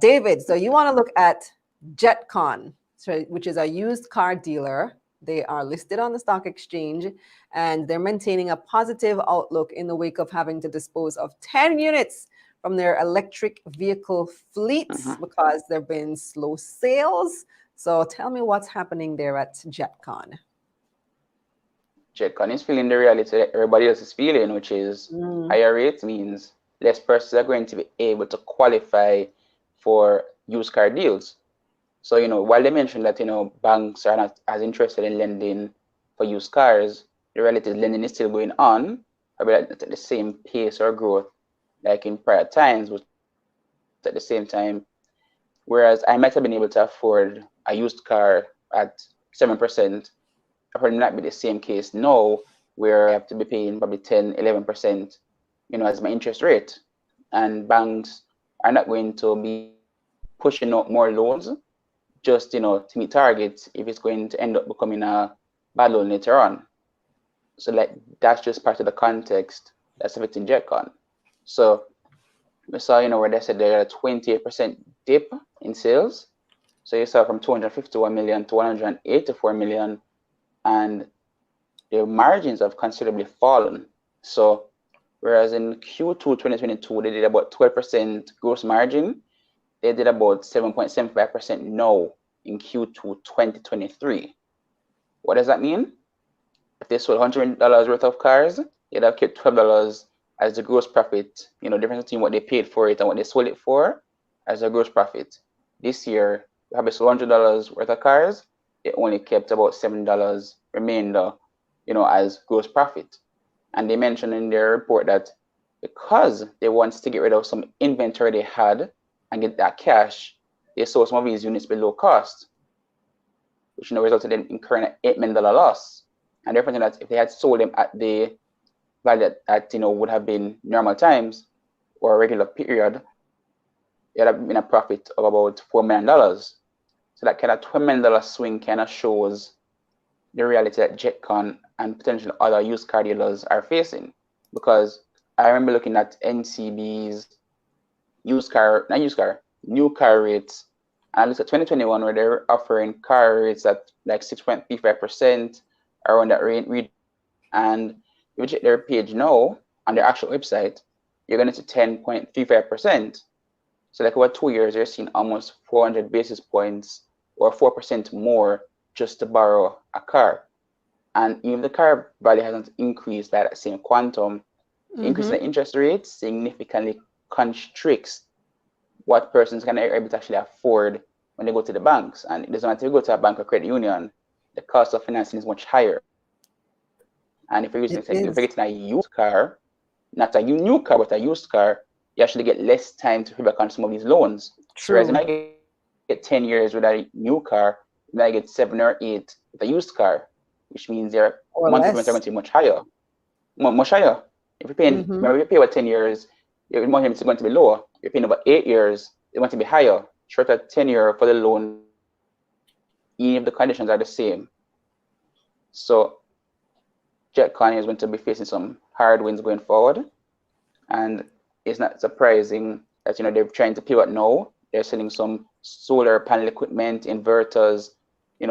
David, so you want to look at JetCon, so, which is a used car dealer. They are listed on the stock exchange, and they're maintaining a positive outlook in the wake of having to dispose of 10 units from their electric vehicle fleets because there have been slow sales. So tell me what's happening there at JetCon. JetCon is feeling the reality that everybody else is feeling, which is higher rates means less persons are going to be able to qualify for used car deals. So, while they mentioned that, banks are not as interested in lending for used cars, the reality is lending is still going on, but at the same pace or growth like in prior times, but at the same time, whereas I might have been able to afford a used car at 7%, I'll probably not be the same case now, where I have to be paying probably 10, 11%, as my interest rate. And banks are not going to be pushing out more loans just, to meet targets if it's going to end up becoming a bad loan later on. So that's just part of the context that's affecting JetCon. So we saw, where they said there are a 28% dip in sales. So you saw from 251 million to 184 million, and their margins have considerably fallen. So whereas in Q2 2022, they did about 12% gross margin, they did about 7.75% now in Q2 2023. What does that mean? If they sold $100 worth of cars, they'd have kept $12 as the gross profit, the difference between what they paid for it and what they sold it for as a gross profit. This year, we have sold $100 worth of cars, they only kept about $7 remainder, as gross profit. And they mentioned in their report that because they wanted to get rid of some inventory they had and get that cash, they sold some of these units below cost, which resulted in incurring an $8 million loss. And therefore, that if they had sold them at the value that would have been normal times or a regular period, it would have been a profit of about $4 million. So that kind of $12 million swing kind of shows the reality that JetCon and potentially other used car dealers are facing. Because I remember looking at NCB's new car rates, and I looked at 2021 where they're offering car rates at like 6.35% around that rate. And if you check their page now on their actual website, you're going to see 10.35%. So like over 2 years, you're seeing almost 400 basis points or 4% more just to borrow a car. And even the car value hasn't increased by that same quantum, increase in the interest rate significantly constricts what persons can able to actually afford when they go to the banks. And it doesn't matter if you go to a bank or credit union, the cost of financing is much higher. And if you're getting a used car, not a new car, but a used car, you actually get less time to pay back on some of these loans. True. Whereas you might get 10 years with a new car, you might get 7 or 8 with a used car, which means their monthly payments are going to be much higher. Much higher. If you're paying, remember you pay about 10 years, your monthly payments are going to be lower. You're paying about 8 years, it's going to be higher. Shorter tenure for the loan, even if the conditions are the same. So JetCon is going to be facing some hard winds going forward, and it's not surprising that they're trying to pivot now. They're selling some solar panel equipment, inverters, a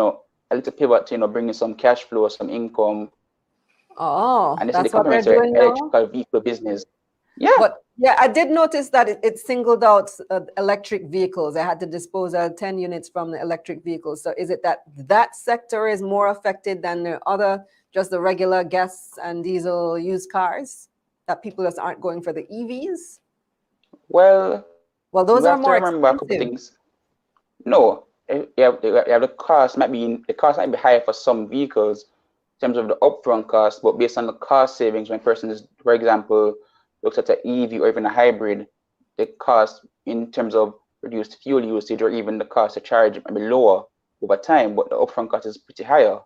little pivot to bringing some cash flow, some income. Oh, and that's what they're doing now. Electrical vehicle business. Yeah. But yeah, I did notice that it singled out electric vehicles. They had to dispose of 10 units from the electric vehicles. So is it that sector is more affected than the other, just the regular gas and diesel used cars, that people just aren't going for the EVs? Well, those are more expensive. Remember a couple things. No, the cost might be higher for some vehicles in terms of the upfront cost, but based on the cost savings, when a person is, for example, looks at an EV or even a hybrid, the cost in terms of reduced fuel usage or even the cost to charge might be lower over time, but the upfront cost is pretty higher.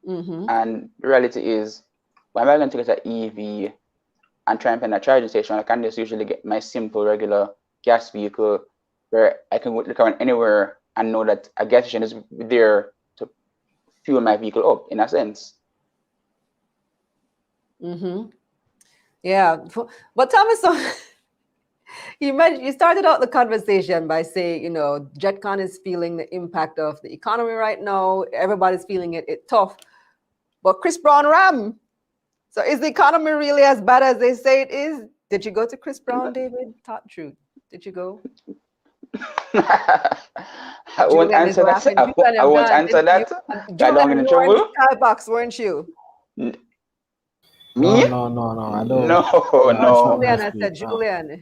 And the reality is, when I'm going to get an EV and try and find a charging station, I can just usually get my simple regular gas vehicle where I can look around anywhere and know that a gas station is there to fuel my vehicle up, in a sense. Yeah, but tell me You started out the conversation by saying, JetCon is feeling the impact of the economy right now. Everybody's feeling it tough. But Chris Brown ram. So is the economy really as bad as they say it is? Did you go to Chris Brown, David? Talk truth. Did you go? I won't Julian is answer that. laughing. I won't answer that. I don't get Julian, in you were in trouble. the skybox, weren't you? Me? No. I don't. No, That's not no, my Julian, I speed. said No.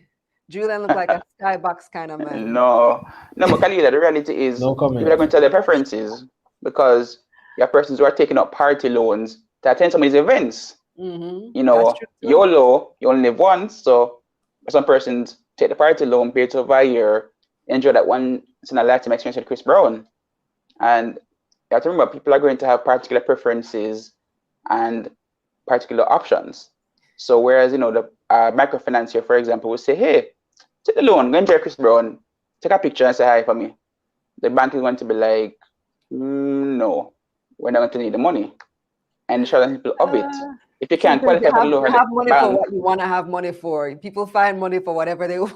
Julian looked like a skybox kind of man. no. But Khalila, the reality is No people are comment. going to tell their preferences because you have persons who are taking up party loans to attend some of these events. That's true too. YOLO, you only live once, so some persons take the party loan, pay it over a year, enjoy that once in a lifetime experience with Chris Brown. And you have to remember, people are going to have particular preferences and particular options. So whereas, the microfinancier, for example, will say, hey, take the loan, go enjoy Chris Brown, take a picture and say hi for me. The bank is going to be like, no, we're not going to need the money. And show the people of it. If you can't qualify for the loan, have money for what you want to have money for. People find money for whatever they want.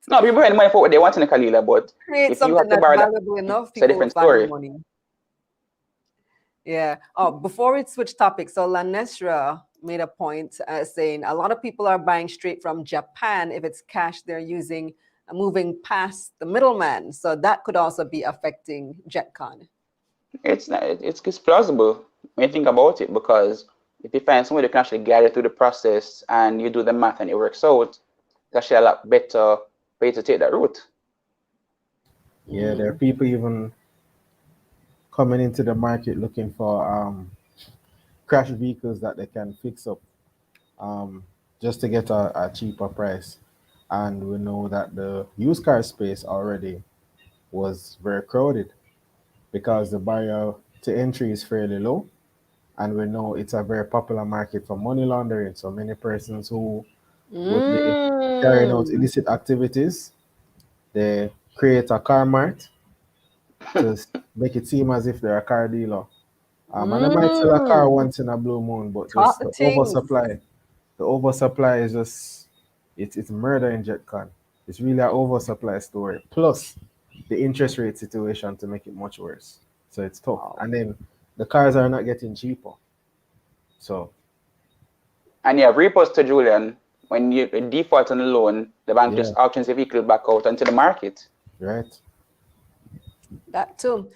No, people find money for what they want in the Khalila, but Create if you something have to that's borrow that, valuable enough, it's a people will different find story. money. Yeah. Oh, before we switch topics, so Lanesra made a point saying a lot of people are buying straight from Japan. If it's cash, they're using moving past the middleman. So that could also be affecting JetCon. It's plausible when you think about it, because if you find somebody who can actually guide you through the process and you do the math and it works out, it's actually a lot better for you to take that route. Yeah, there are people even coming into the market looking for crash vehicles that they can fix up just to get a cheaper price. And we know that the used car space already was very crowded because the barrier to entry is fairly low. And we know it's a very popular market for money laundering. So many persons who would be carrying out illicit activities, they create a car mart to make it seem as if they're a car dealer. And they might sell a car once in a blue moon, but just the oversupply. The oversupply is just it's murder in JetCon. It's really an oversupply story. Plus the interest rate situation to make it much worse. So it's tough. Wow. And then the cars are not getting cheaper. So and you have repos to Julian. When you default on the loan, the bank just auctions the vehicle back out onto the market. Right. That too.